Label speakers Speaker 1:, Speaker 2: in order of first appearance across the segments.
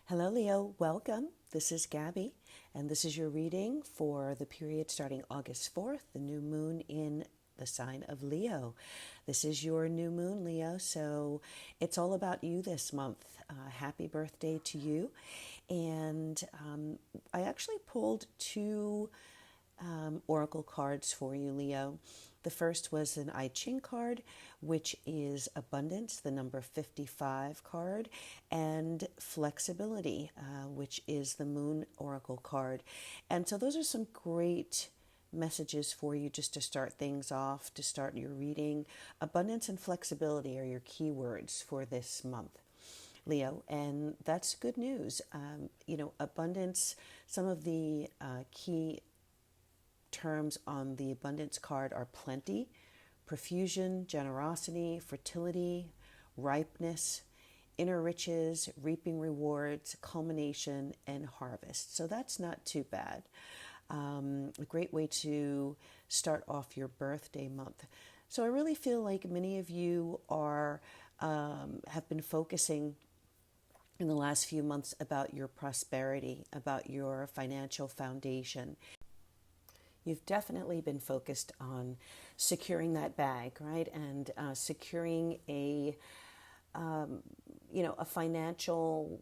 Speaker 1: Hello, Leo. Welcome. This is Gabby, and this is your reading for the period starting August 4th, the new moon in the sign of Leo. This is your new moon, Leo, so it's all about you this month. Happy birthday to you. And I actually pulled two oracle cards for you, Leo. The first was an I Ching card, which is abundance, the number 55 card, and flexibility, which is the moon oracle card. And so those are some great messages for you just to start things off, to start your reading. Abundance and flexibility are your keywords for this month, Leo, and that's good news. Abundance, some of the key terms on the abundance card are plenty, profusion, generosity, fertility, ripeness, inner riches, reaping rewards, culmination, and harvest. So that's not too bad. A great way to start off your birthday month. So I really feel like many of you have been focusing in the last few months about your prosperity, about your financial foundation. You've definitely been focused on securing that bag, right? And securing a financial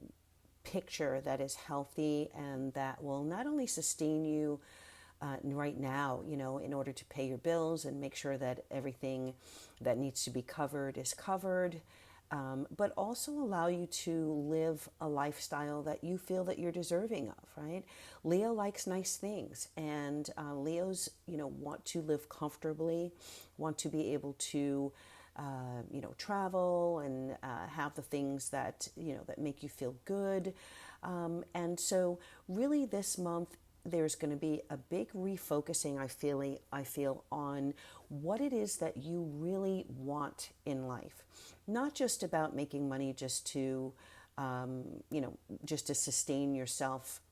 Speaker 1: picture that is healthy and that will not only sustain you right now, in order to pay your bills and make sure that everything that needs to be covered is covered, but also allow you to live a lifestyle that you feel that you're deserving of, right? Leo likes nice things, and Leos, want to live comfortably, want to be able to, travel and have the things that, that make you feel good. And so really this month, there's going to be a big refocusing, I feel, on what it is that you really want in life. Not just about making money just to, just to sustain yourself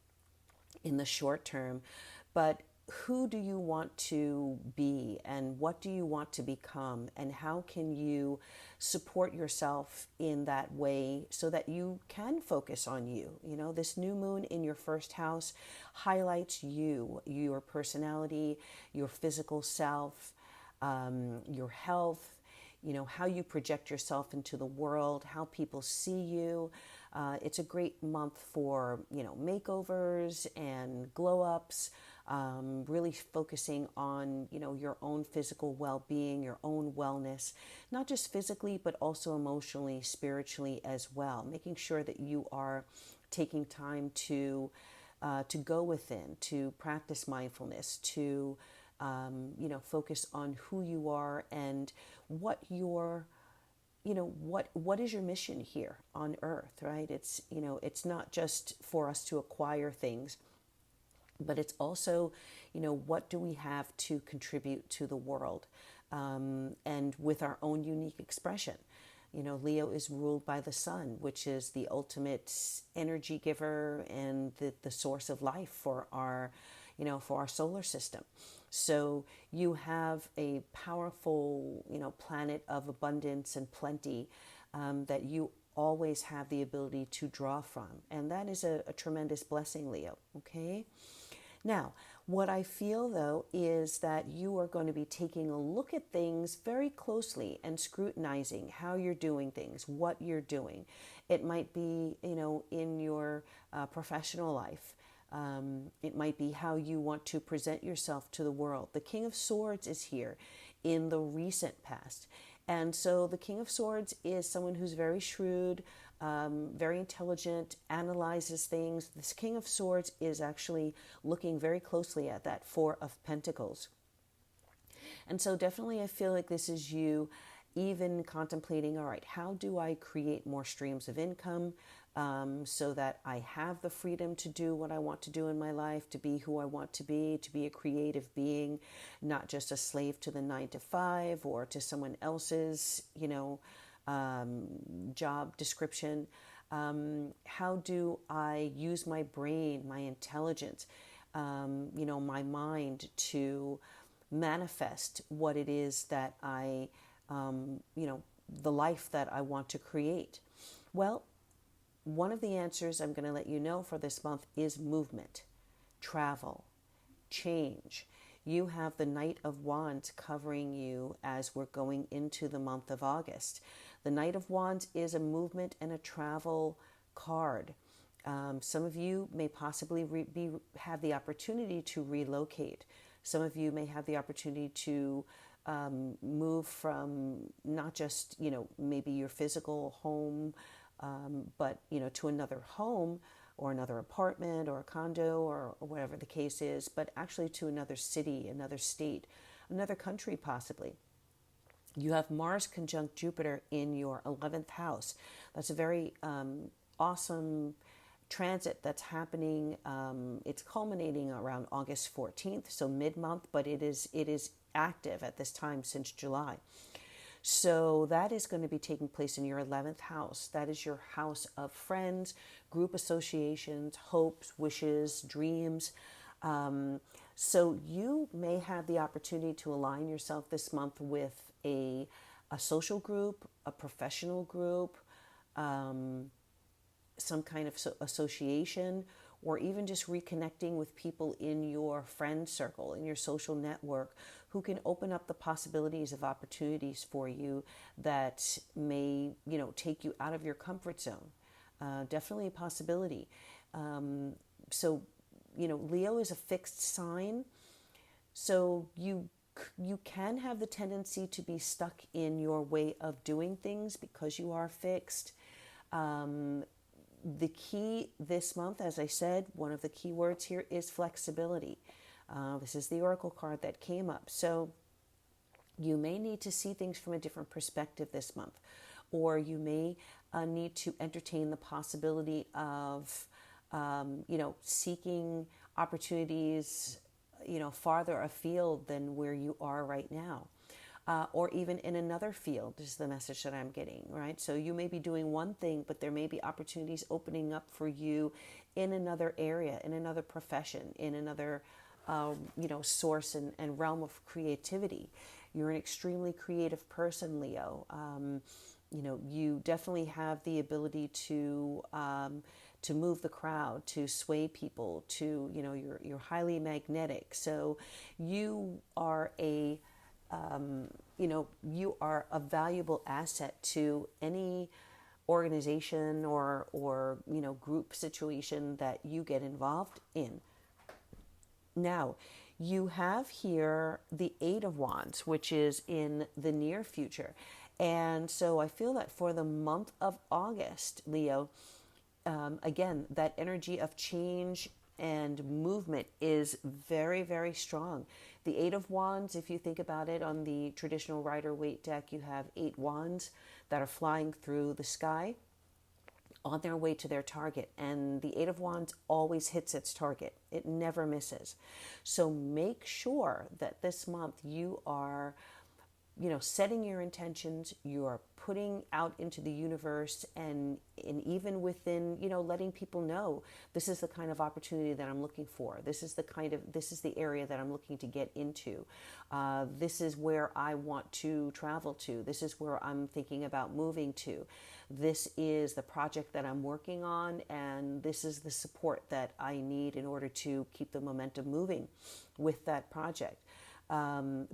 Speaker 1: in the short term, but who do you want to be and what do you want to become, and how can you support yourself in that way so that you can focus on you. This new moon in your first house highlights you, your personality, your physical self, your health, how you project yourself into the world, how people see you. It's a great month for, makeovers and glow ups, really focusing on, your own physical well-being, your own wellness, not just physically, but also emotionally, spiritually as well, making sure that you are taking time to go within, to practice mindfulness, to focus on who you are and what your what is your mission here on earth, right? It's not just for us to acquire things, but it's also, what do we have to contribute to the world, and with our own unique expression. Leo is ruled by the sun, which is the ultimate energy giver and the source of life for our solar system. So you have a powerful, planet of abundance and plenty, that you always have the ability to draw from. And that is a tremendous blessing, Leo, okay? Now, what I feel though is that you are going to be taking a look at things very closely and scrutinizing how you're doing things, what you're doing. It might be, in your professional life. It might be how you want to present yourself to the world. The King of Swords is here in the recent past. And so the King of Swords is someone who's very shrewd, very intelligent, analyzes things. This King of Swords is actually looking very closely at that Four of Pentacles. And so definitely I feel like this is you even contemplating, all right, how do I create more streams of income, so that I have the freedom to do what I want to do in my life, to be who I want to be a creative being, not just a slave to the 9 to 5 or to someone else's, job description. How do I use my brain, my intelligence, my mind to manifest what it is that the life that I want to create? Well, one of the answers I'm going to let you know for this month is movement, travel, change. You have the Knight of Wands covering you as we're going into the month of August. The Knight of Wands is a movement and a travel card. Some of you may possibly have the opportunity to relocate. Some of you may have the opportunity to move from not just, maybe your physical home, but, to another home or another apartment or a condo or whatever the case is, but actually to another city, another state, another country possibly. You have Mars conjunct Jupiter in your 11th house. That's a very awesome transit that's happening. It's culminating around August 14th, so mid-month, but it is active at this time since July. So that is going to be taking place in your 11th house. That is your house of friends, group associations, hopes, wishes, dreams. So you may have the opportunity to align yourself this month with a social group, a professional group, some kind of association, or even just reconnecting with people in your friend circle, in your social network, who can open up the possibilities of opportunities for you that may, take you out of your comfort zone. Definitely a possibility. So, Leo is a fixed sign. So you can have the tendency to be stuck in your way of doing things because you are fixed. The key this month, as I said, one of the key words here is flexibility. This is the Oracle card that came up. So you may need to see things from a different perspective this month, or you may need to entertain the possibility of, seeking opportunities, farther afield than where you are right now. Or even in another field is the message that I'm getting, right? So you may be doing one thing, but there may be opportunities opening up for you in another area, in another profession, in another, source and realm of creativity. You're an extremely creative person, Leo. You definitely have the ability to move the crowd, to sway people, to, you're highly magnetic. So you are you are a valuable asset to any organization or group situation that you get involved in. Now, you have here the Eight of Wands, which is in the near future. And so I feel that for the month of August, Leo, again, that energy of change and movement is very, very strong. The Eight of Wands, if you think about it, on the traditional Rider-Waite deck, you have 8 wands that are flying through the sky on their way to their target. And the Eight of Wands always hits its target. It never misses. So make sure that this month you are, setting your intentions, you are putting out into the universe, and even within, letting people know this is the kind of opportunity that I'm looking for. This is the area that I'm looking to get into. This is where I want to travel to. This is where I'm thinking about moving to. This is the project that I'm working on, and this is the support that I need in order to keep the momentum moving with that project.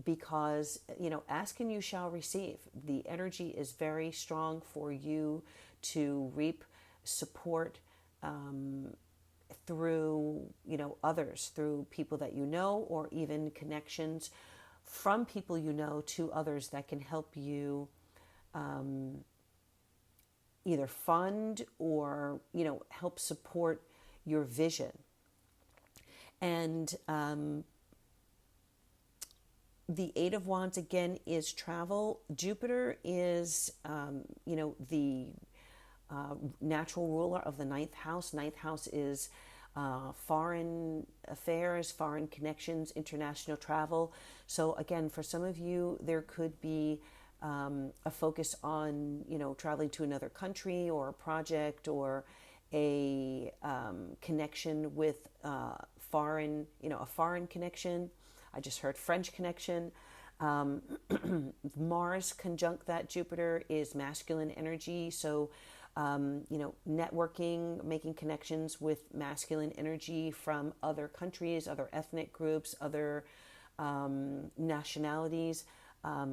Speaker 1: Because, ask and you shall receive. The energy is very strong for you to reap support through, others, through people that you know, or even connections from people you know to others that can help you either fund or, help support your vision. And the Eight of Wands, again, is travel. Jupiter is, the natural ruler of the ninth house. Ninth house is foreign affairs, foreign connections, international travel. So again, for some of you, there could be a focus on, traveling to another country or a project or a connection with a foreign connection. I just heard French connection. Mars conjunct that Jupiter is masculine energy. So networking, making connections with masculine energy from other countries, other ethnic groups, other nationalities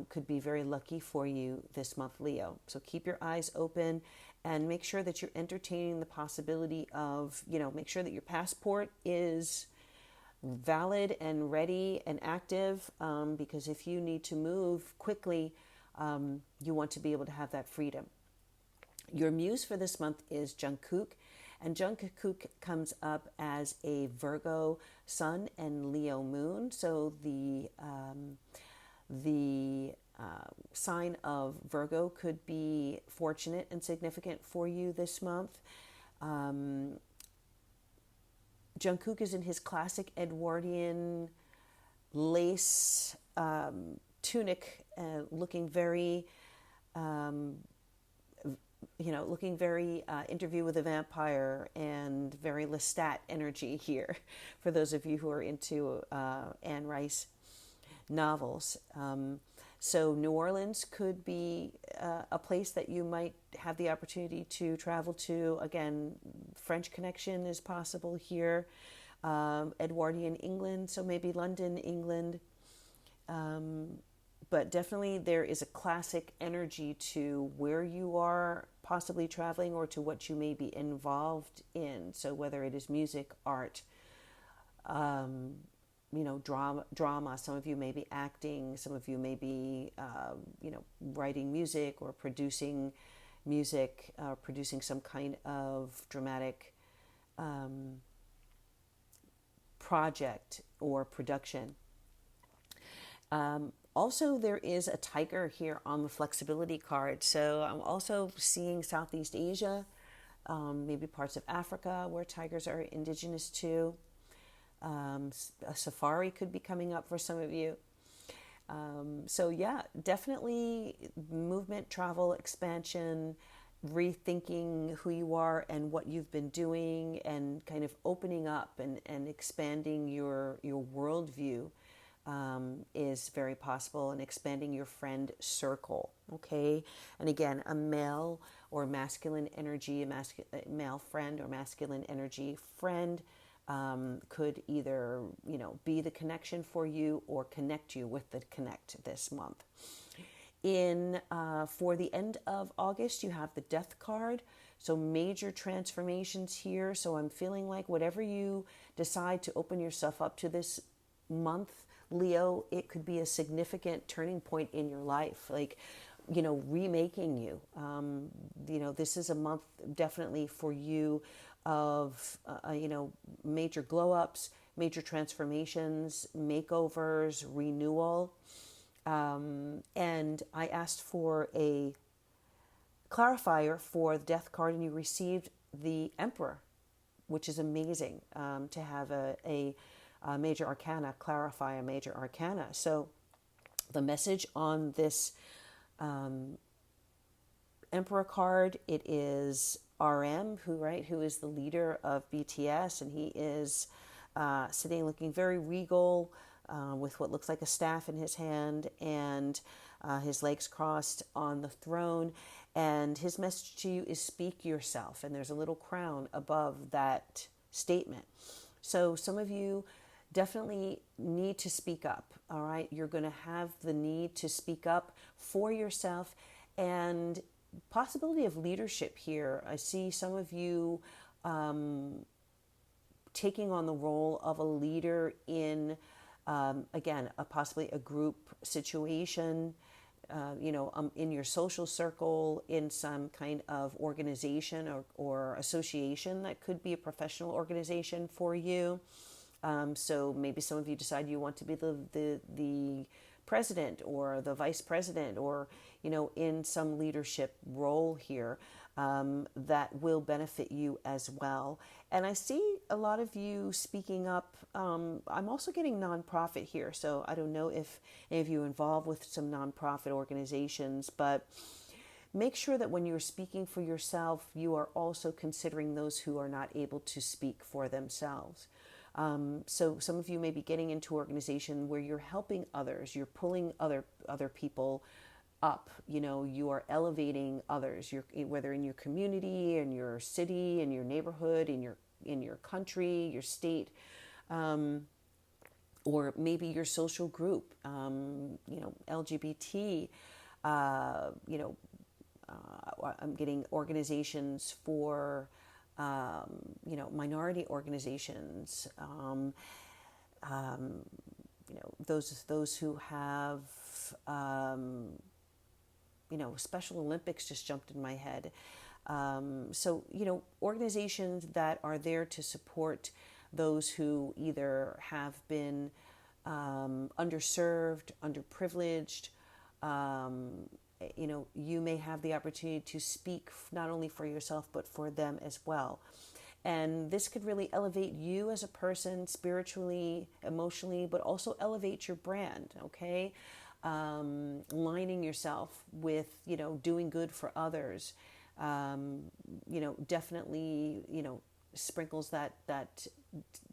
Speaker 1: could be very lucky for you this month, Leo. So keep your eyes open and make sure that you're entertaining the possibility of, make sure that your passport is valid and ready and active, because if you need to move quickly, you want to be able to have that freedom. Your muse for this month is Jungkook, and Jungkook comes up as a Virgo sun and Leo moon. So the sign of Virgo could be fortunate and significant for you this month. Jungkook is in his classic Edwardian lace tunic, looking very, Interview with a Vampire and very Lestat energy here for those of you who are into Anne Rice novels. So New Orleans could be a place that you might have the opportunity to travel to. Again, French connection is possible here. Edwardian England, so maybe London, England. But definitely there is a classic energy to where you are possibly traveling or to what you may be involved in. So whether it is music, art, drama. Some of you may be acting. Some of you may be, writing music or producing music, producing some kind of dramatic project or production. Also, there is a tiger here on the flexibility card. So I'm also seeing Southeast Asia, maybe parts of Africa where tigers are indigenous to. A safari could be coming up for some of you. So yeah, definitely movement, travel, expansion, rethinking who you are and what you've been doing, and kind of opening up and expanding your worldview is very possible, and expanding your friend circle. Okay. And again, a male or masculine energy, a male friend or masculine energy friend could either, be the connection for you or connect you with the connect this month. For the end of August, you have the Death card. So major transformations here. So I'm feeling like whatever you decide to open yourself up to this month, Leo, it could be a significant turning point in your life, like, remaking you. This is a month definitely for you of, major glow-ups, major transformations, makeovers, renewal. And I asked for a clarifier for the Death card, and you received the Emperor, which is amazing, to have a major arcana clarify a major arcana. So the message on this Emperor card, it is RM, who is the leader of BTS, and he is sitting looking very regal, with what looks like a staff in his hand, and his legs crossed on the throne. And his message to you is speak yourself, and there's a little crown above that statement. So some of you definitely need to speak up. All right, you're going to have the need to speak up for yourself, and possibility of leadership here. I see some of you taking on the role of a leader in, again, possibly a group situation, in your social circle, in some kind of organization or association that could be a professional organization for you. So maybe some of you decide you want to be the president or the vice president, or, in some leadership role here that will benefit you as well. And I see a lot of you speaking up. I'm also getting nonprofit here. So I don't know if any of you are involved with some nonprofit organizations, but make sure that when you're speaking for yourself, you are also considering those who are not able to speak for themselves. So some of you may be getting into an organization where you're helping others, you're pulling other people up. You are elevating others. Whether in your community, in your city, in your neighborhood, in your country, your state, or maybe your social group. LGBT. I'm getting organizations for minority organizations. Those who have Special Olympics just jumped in my head. Organizations that are there to support those who either have been underserved, underprivileged. You may have the opportunity to speak not only for yourself, but for them as well. And this could really elevate you as a person spiritually, emotionally, but also elevate your brand, okay? Lining yourself with, doing good for others, definitely, sprinkles that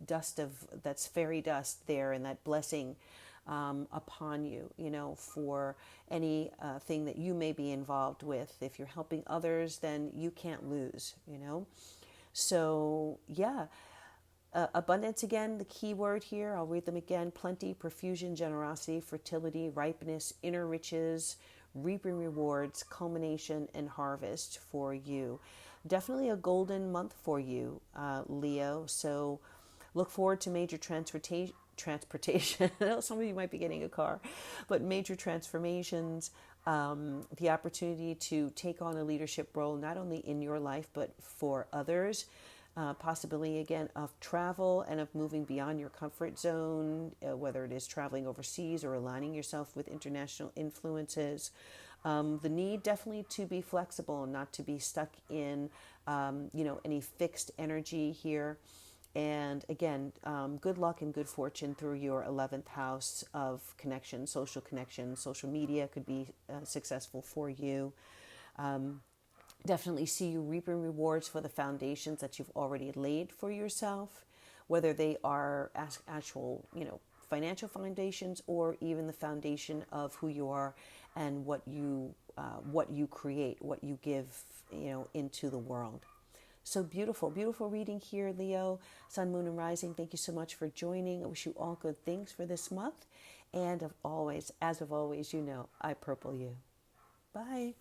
Speaker 1: dust that's fairy dust there, and that blessing upon you, for any thing that you may be involved with. If you're helping others, then you can't lose. So, yeah. Abundance, again, the key word here. I'll read them again. Plenty, profusion, generosity, fertility, ripeness, inner riches, reaping rewards, culmination, and harvest for you. Definitely a golden month for you, Leo. So look forward to major transportation. I know some of you might be getting a car, but major transformations, the opportunity to take on a leadership role, not only in your life, but for others. Possibility, again, of travel and of moving beyond your comfort zone, whether it is traveling overseas or aligning yourself with international influences. The need definitely to be flexible and not to be stuck in, any fixed energy here. And again, good luck and good fortune through your 11th house of connection, social connection. Social media could be successful for you. Definitely see you reaping rewards for the foundations that you've already laid for yourself, whether they are actual, financial foundations, or even the foundation of who you are and what you create, what you give, into the world. So beautiful, beautiful reading here, Leo, Sun, Moon, and Rising. Thank you so much for joining. I wish you all good things for this month. And as of always, I purple you. Bye.